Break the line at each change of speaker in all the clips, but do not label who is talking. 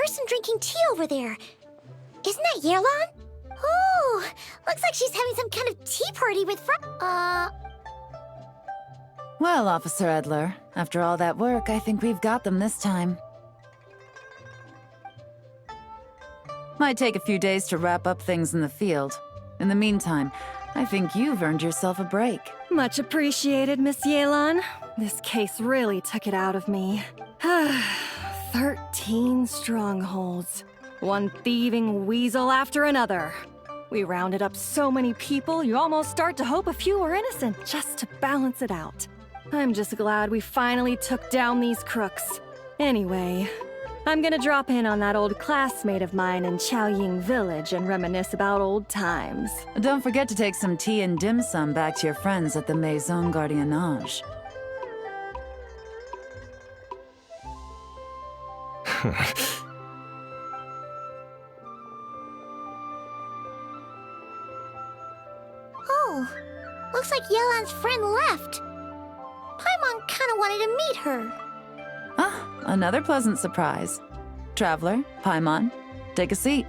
person drinking tea over there. Isn't that Yelan? Oh, looks like she's having some kind of tea party with
Well, Officer Edler, after all that work, I think we've got them this time. Might take a few days to wrap up things in the field. In the meantime, I think you've earned yourself a break.
Much appreciated, Miss Yelan. This case really took it out of me. 13 strongholds. One thieving weasel after another. We rounded up so many people, you almost start to hope a few were innocent, just to balance it out. I'm just glad we finally took down these crooks. Anyway, I'm gonna drop in on that old classmate of mine in Chaoying Village and reminisce about old times.
Don't forget to take some tea and dim sum back to your friends at the Maison Gardiennage.
Oh, looks like Yelan's friend left. Paimon kinda wanted to meet her.
Ah, another pleasant surprise. Traveler, Paimon, take a seat.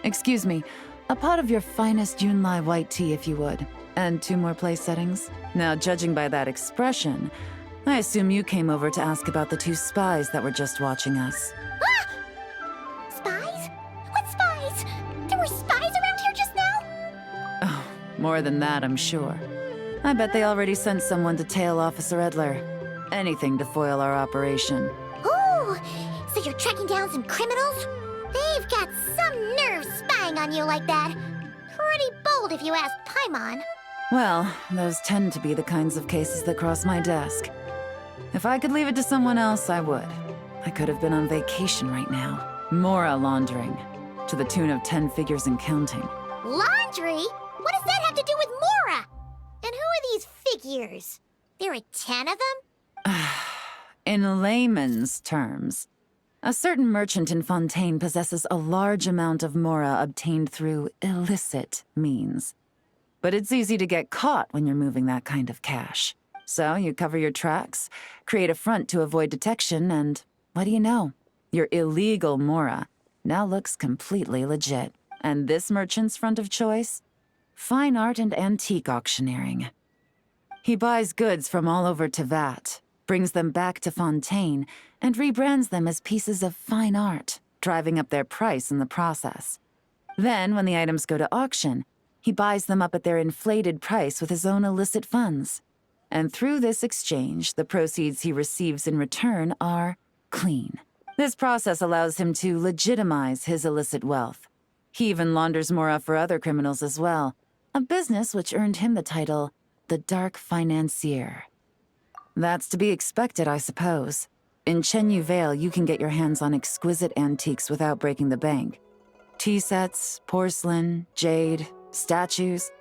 Excuse me, a pot of your finest Yunlai white tea if you would. And 2 more place settings. Now, judging by that expression, I assume you came over to ask about the 2 spies that were just watching us.
Ah! Spies? What spies? There were spies around here just now?
Oh, more than that, I'm sure. I bet they already sent someone to tail Officer Edler. Anything to foil our operation.
Oh, so you're tracking down some criminals? They've got some nerve spying on you like that. Pretty bold if you ask Paimon.
Well, those tend to be the kinds of cases that cross my desk. If I could leave it to someone else, I would. I could have been on vacation right now. Mora laundering, to the tune of 10 figures and counting.
Laundry? What does that have to do with Mora? And who are these figures? There are 10 of them?
In layman's terms, a certain merchant in Fontaine possesses a large amount of Mora obtained through illicit means. But it's easy to get caught when you're moving that kind of cash. So you cover your tracks, create a front to avoid detection, and what do you know? Your illegal Mora now looks completely legit. And this merchant's front of choice? Fine art and antique auctioneering. He buys goods from all over Tevat, brings them back to Fontaine, and rebrands them as pieces of fine art, driving up their price in the process. Then, when the items go to auction, he buys them up at their inflated price with his own illicit funds. And through this exchange, the proceeds he receives in return are clean. This process allows him to legitimize his illicit wealth. He even launders Mora for other criminals as well, a business which earned him the title, the Dark Financier. That's to be expected, I suppose. In Chenyu Vale, you can get your hands on exquisite antiques without breaking the bank. Tea sets, porcelain, jade, statues,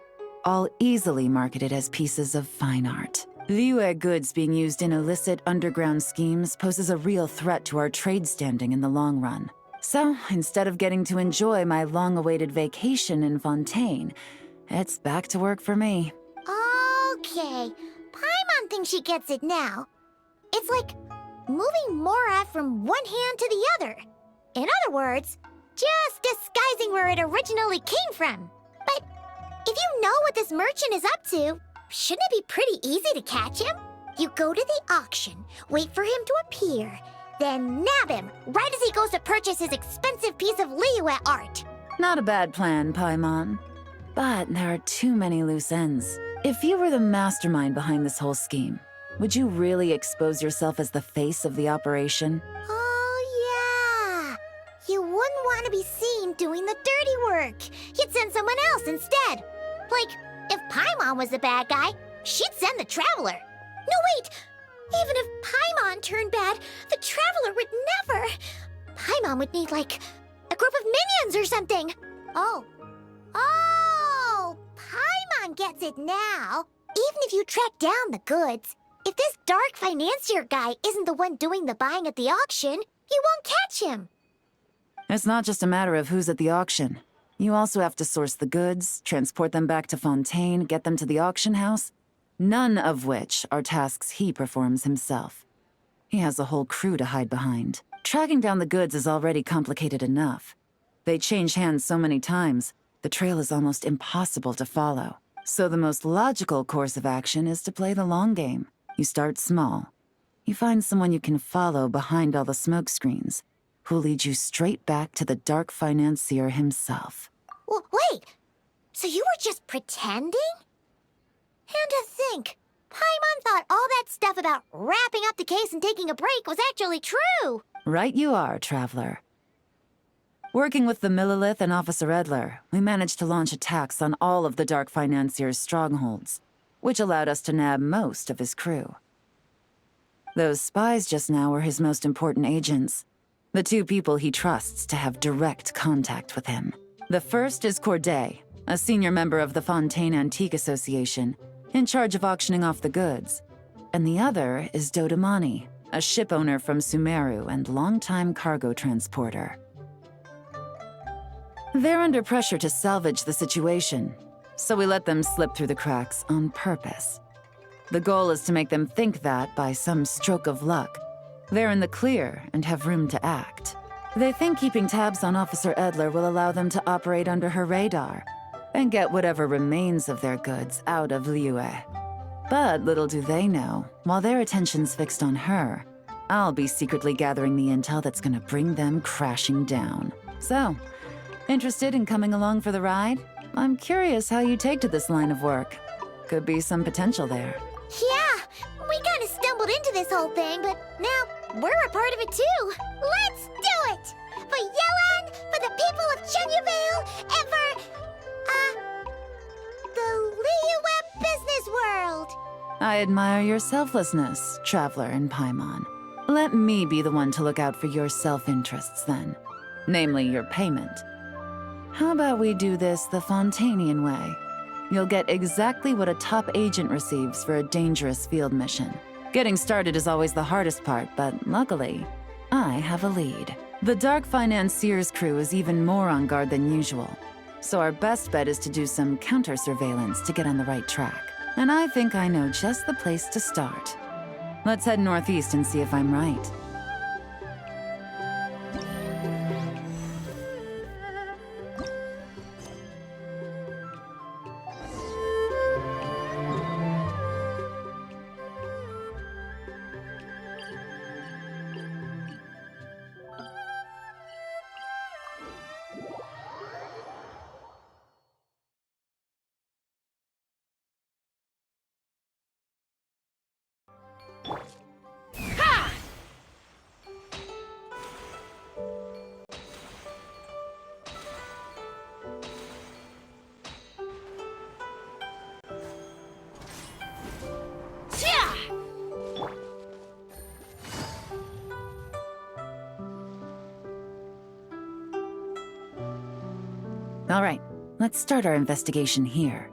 all easily marketed as pieces of fine art. Liyue goods being used in illicit underground schemes poses a real threat to our trade standing in the long run. So, instead of getting to enjoy my long-awaited vacation in Fontaine, it's back to work for me.
Okay, Paimon thinks she gets it now. It's like moving Mora from one hand to the other. In other words, just disguising where it originally came from. But if you know what this merchant is up to, shouldn't it be pretty easy to catch him? You go to the auction, wait for him to appear, then nab him right as he goes to purchase his expensive piece of Liyue art.
Not a bad plan, Paimon. But there are too many loose ends. If you were the mastermind behind this whole scheme, would you really expose yourself as the face of the operation?
Oh, yeah. You wouldn't want to be seen doing the dirty work. You'd send someone else instead. Like, if Paimon was the bad guy, she'd send the Traveler. No, wait! Even if Paimon turned bad, the Traveler would never. Paimon would need, like, a group of minions or something. Oh, Paimon gets it now. Even if you track down the goods, if this dark financier guy isn't the one doing the buying at the auction, you won't catch him.
It's not just a matter of who's at the auction. You also have to source the goods, transport them back to Fontaine, get them to the auction house, none of which are tasks he performs himself. He has a whole crew to hide behind. Tracking down the goods is already complicated enough. They change hands so many times, the trail is almost impossible to follow. So the most logical course of action is to play the long game. You start small. You find someone you can follow behind all the smoke screens, who'll lead you straight back to the dark financier himself.
Wait, so you were just pretending? And to think, Paimon thought all that stuff about wrapping up the case and taking a break was actually true.
Right you are, Traveler. Working with the Millilith and Officer Edler, we managed to launch attacks on all of the Dark Financier's strongholds, which allowed us to nab most of his crew. Those spies just now were his most important agents, the two people he trusts to have direct contact with him. The first is Corday, a senior member of the Fontaine Antique Association, in charge of auctioning off the goods. And the other is Dodamani, a ship owner from Sumeru and longtime cargo transporter. They're under pressure to salvage the situation, so we let them slip through the cracks on purpose. The goal is to make them think that, by some stroke of luck, they're in the clear and have room to act. They think keeping tabs on Officer Edler will allow them to operate under her radar and get whatever remains of their goods out of Liyue. But little do they know, while their attention's fixed on her, I'll be secretly gathering the intel that's gonna bring them crashing down. So, interested in coming along for the ride? I'm curious how you take to this line of work. Could be some potential there.
Yeah, we kind of stumbled into this whole thing, but now we're a part of it too. Let's do it! For Yelan, for the people of Chenyavale, and for, the Liyue business world.
I admire your selflessness, Traveler and Paimon. Let me be the one to look out for your self-interests then. Namely, your payment. How about we do this the Fontainian way? You'll get exactly what a top agent receives for a dangerous field mission. Getting started is always the hardest part, but luckily, I have a lead. The Dark Financier's crew is even more on guard than usual, so our best bet is to do some counter-surveillance to get on the right track. And I think I know just the place to start. Let's head northeast and see if I'm right. All right, let's start our investigation here.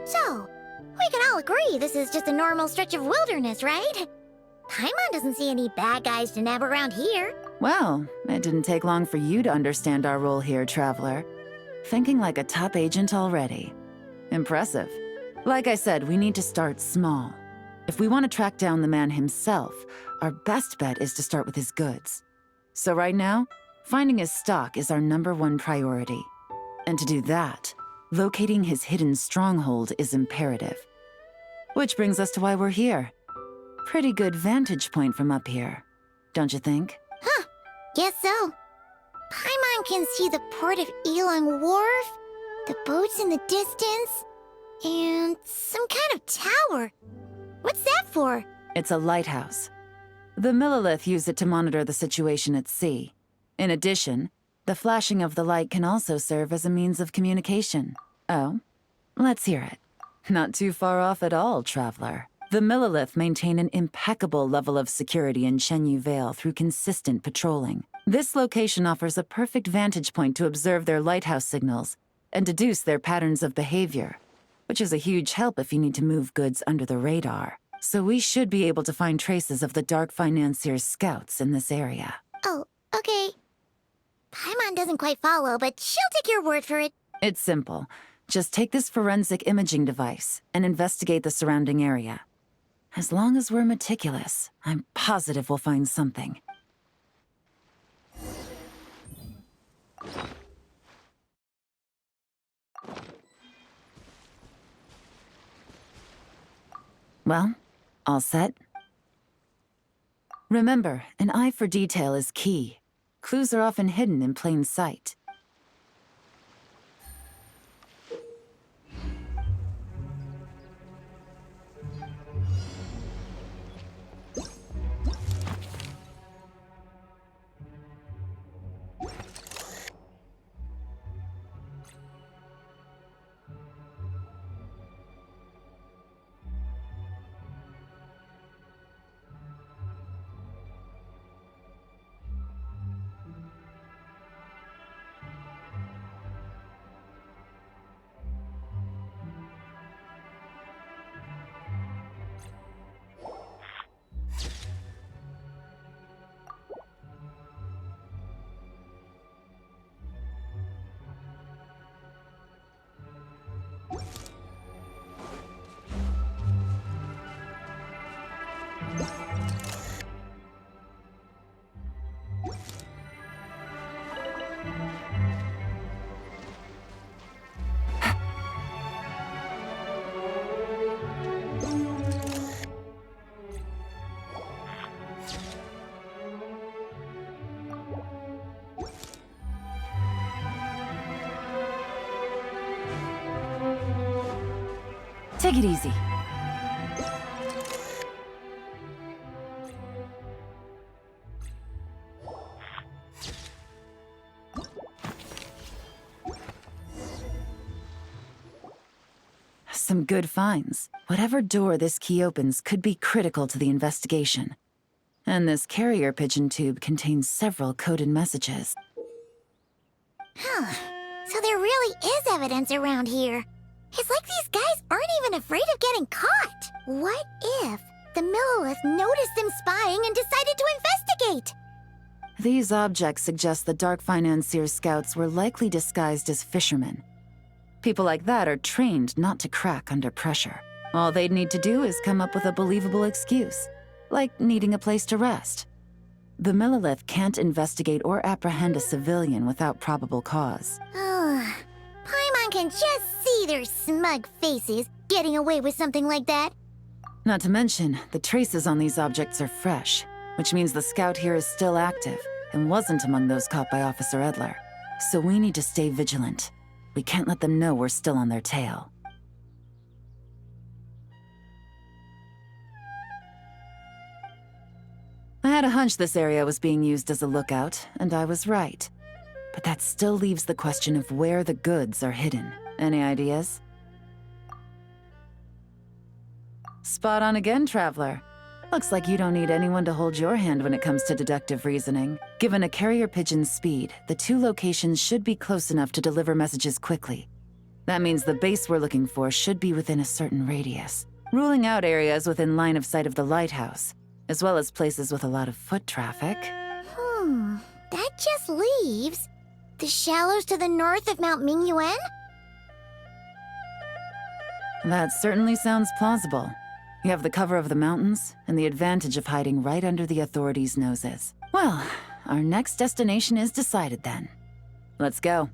So, we can all agree this is just a normal stretch of wilderness, right? Paimon doesn't see any bad guys to nab around here.
Well, it didn't take long for you to understand our role here, Traveler. Thinking like a top agent already. Impressive. Like I said, we need to start small. If we want to track down the man himself, our best bet is to start with his goods. So right now, finding his stock is our #1 priority. And to do that, locating his hidden stronghold is imperative. Which brings us to why we're here. Pretty good vantage point from up here, don't you think?
Huh, guess so. Paimon can see the port of Yelan Wharf, the boats in the distance, and some kind of tower. What's that for?
It's a lighthouse. The Millilith use it to monitor the situation at sea. In addition, the flashing of the light can also serve as a means of communication. Oh, let's hear it. Not too far off at all, Traveler. The Millilith maintain an impeccable level of security in Chenyu Vale through consistent patrolling. This location offers a perfect vantage point to observe their lighthouse signals and deduce their patterns of behavior, which is a huge help if you need to move goods under the radar. So we should be able to find traces of the Dark Financier's scouts in this area.
Oh, okay. Paimon doesn't quite follow, but she'll take your word for it.
It's simple. Just take this forensic imaging device and investigate the surrounding area. As long as we're meticulous, I'm positive we'll find something. Well, all set? Remember, an eye for detail is key. Clues are often hidden in plain sight. Take it easy. Some good finds. Whatever door this key opens could be critical to the investigation. And this carrier pigeon tube contains several coded messages.
Huh. So there really is evidence around here. It's like these guys aren't even afraid of getting caught. What if the Millilith noticed them spying and decided to investigate?
These objects suggest the Dark Financier scouts were likely disguised as fishermen. People like that are trained not to crack under pressure. All they'd need to do is come up with a believable excuse, like needing a place to rest. The Millilith can't investigate or apprehend a civilian without probable cause.
Ugh. Paimon can just see their smug faces getting away with something like that.
Not to mention, the traces on these objects are fresh, which means the scout here is still active and wasn't among those caught by Officer Edler. So we need to stay vigilant. We can't let them know we're still on their tail. I had a hunch this area was being used as a lookout, and I was right. But that still leaves the question of where the goods are hidden. Any ideas? Spot on again, Traveler. Looks like you don't need anyone to hold your hand when it comes to deductive reasoning. Given a carrier pigeon's speed, the two locations should be close enough to deliver messages quickly. That means the base we're looking for should be within a certain radius, ruling out areas within line of sight of the lighthouse, as well as places with a lot of foot traffic.
That just leaves the shallows to the north of Mount Mingyuan?
That certainly sounds plausible. You have the cover of the mountains, and the advantage of hiding right under the authorities' noses. Well, our next destination is decided then. Let's go.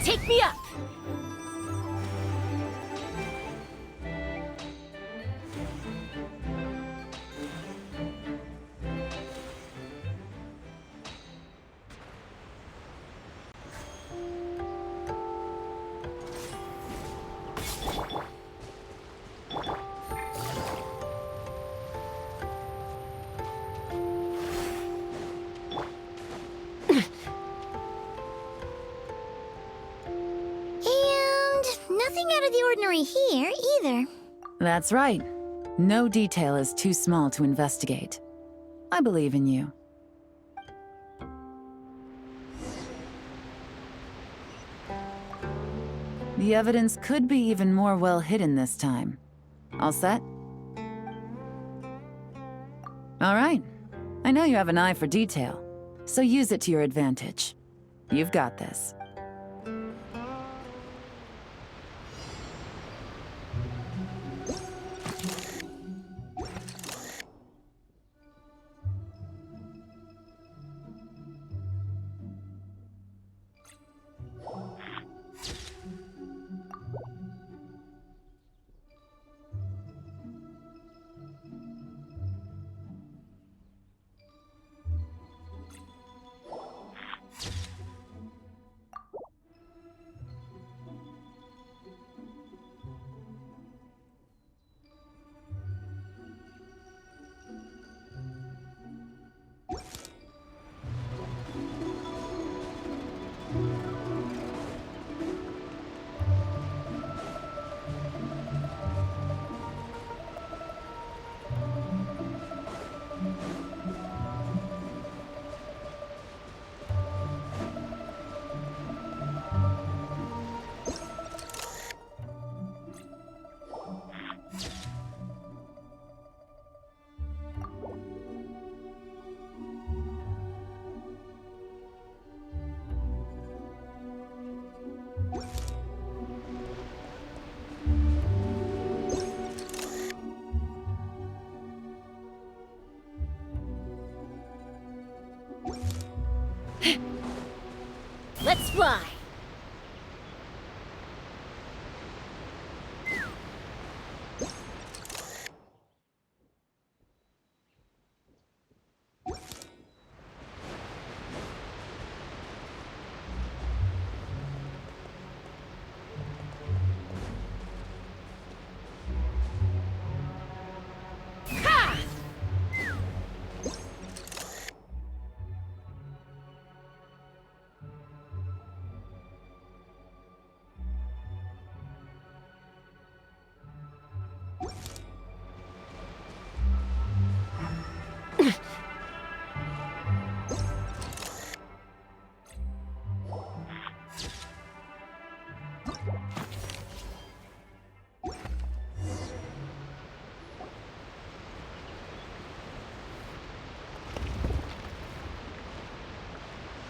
Take me up!
Nothing out of the ordinary here, either.
That's right. No detail is too small to investigate. I believe in you. The evidence could be even more well hidden this time. All set? All right. I know you have an eye for detail, so use it to your advantage. You've got this.
Let's fly!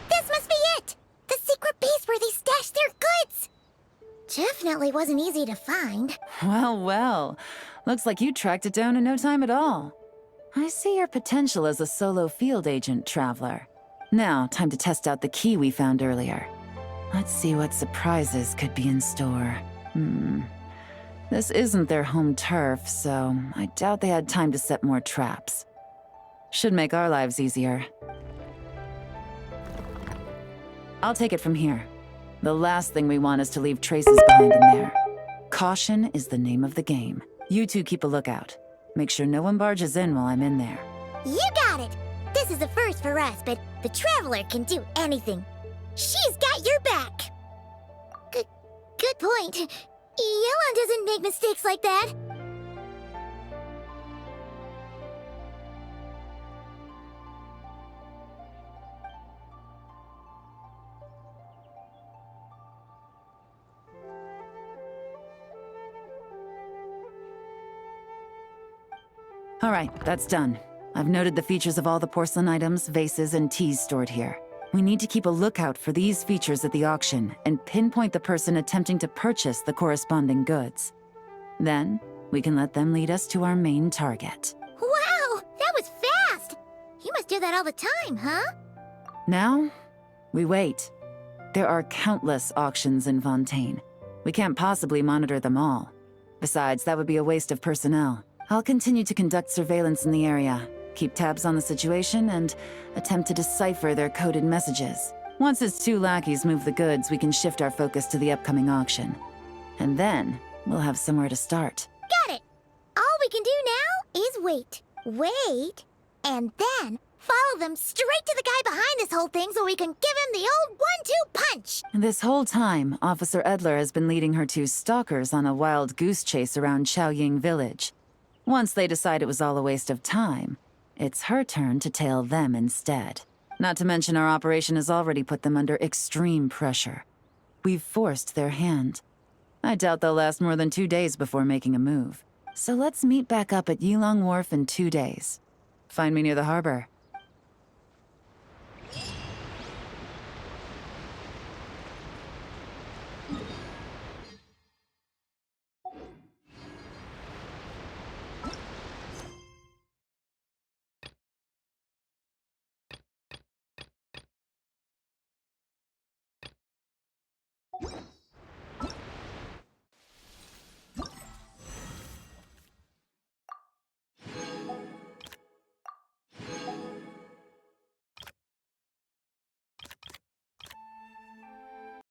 This must be it! The secret base where they stashed their goods! Definitely wasn't easy to find.
Well, well. Looks like you tracked it down in no time at all. I see your potential as a solo field agent, Traveler. Now, time to test out the key we found earlier. Let's see what surprises could be in store. This isn't their home turf, so I doubt they had time to set more traps. Should make our lives easier. I'll take it from here. The last thing we want is to leave traces behind in there. Caution is the name of the game. You two keep a lookout. Make sure no one barges in while I'm in there.
You got it! This is a first for us, but the Traveler can do anything. She's got your back! Good point. Yelan doesn't make mistakes like that.
All right, that's done. I've noted the features of all the porcelain items, vases, and teas stored here. We need to keep a lookout for these features at the auction and pinpoint the person attempting to purchase the corresponding goods. Then, we can let them lead us to our main target.
Wow, that was fast! You must do that all the time, huh?
Now, we wait. There are countless auctions in Fontaine. We can't possibly monitor them all. Besides, that would be a waste of personnel. I'll continue to conduct surveillance in the area, keep tabs on the situation, and attempt to decipher their coded messages. Once his two lackeys move the goods, we can shift our focus to the upcoming auction. And then, we'll have somewhere to start.
Got it! All we can do now is wait. Wait, and then follow them straight to the guy behind this whole thing so we can give him the old 1-2 punch!
This whole time, Officer Edler has been leading her two stalkers on a wild goose chase around Chaoying Village. Once they decide it was all a waste of time, It's her turn to tail them instead. Not to mention our operation has already put them under extreme pressure. We've forced their hand. I doubt they'll last more than 2 days before making a move. So let's meet back up at Yelan Wharf in 2 days. Find me near the harbor.